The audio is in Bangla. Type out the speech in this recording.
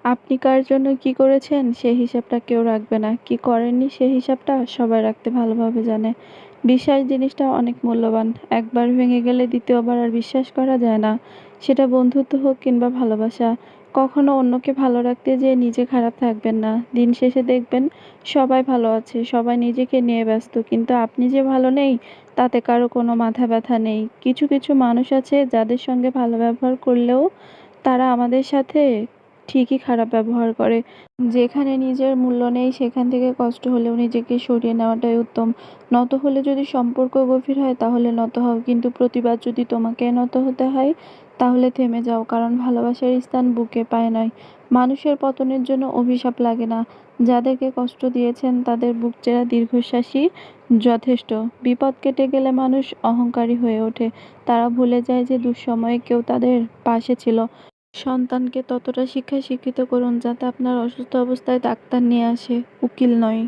আপনি কার জন্য কি করেছেন সেই হিসাবটা কেউ রাখবে না। কি করেননি সেই হিসাবটা সবাই রাখতে ভালোভাবে জানে। বিশ্বাস জিনিসটা অনেক মূল্যবান। একবার ভেঙে গেলে দ্বিতীয়বার আর বিশ্বাস করা যায় না। সেটা বন্ধুত্ব হোক কিংবা ভালোবাসা। কখনো অন্যকে ভালো রাখতে যেয়ে নিজে খারাপ থাকবেন না। দিন শেষে দেখবেন সবাই ভালো আছে, সবাই নিজেকে নিয়ে ব্যস্ত। কিন্তু আপনি যে ভালো নেই তাতে কারো কোনো মাথা ব্যথা নেই। কিছু কিছু মানুষ আছে যাদের সঙ্গে ভালো ব্যবহার করলেও তারা আমাদের সাথে ঠিকই খারাপ ব্যবহার করে। যেখানে নিজের মূল্য নেই সেখান থেকে কষ্ট হলেও নিজেকে সরিয়ে নেওয়াটাই উত্তম। নত হলে যদি সম্পর্ক গভীর হয় তাহলে নত হও, কিন্তু প্রতিবার যদি তোমাকে নত হতে হয় তাহলে থেমে যাও, কারণ ভালোবাসার স্থান বুকে পায় নয়। মানুষের পতনের জন্য অভিশাপ লাগে না। যাদেরকে কষ্ট দিয়েছেন তাদের বুক চেরা দীর্ঘশ্বাসই যথেষ্ট। বিপদ কেটে গেলে মানুষ অহংকারী হয়ে ওঠে। তারা ভুলে যায় যে দুঃসময়ে কেউ তাদের পাশে ছিল। সন্তানকে ততটা শিক্ষায় শিক্ষিত করুন যাতে আপনার অসুস্থ অবস্থায় ডাক্তার নিয়ে আসে, উকিল নয়।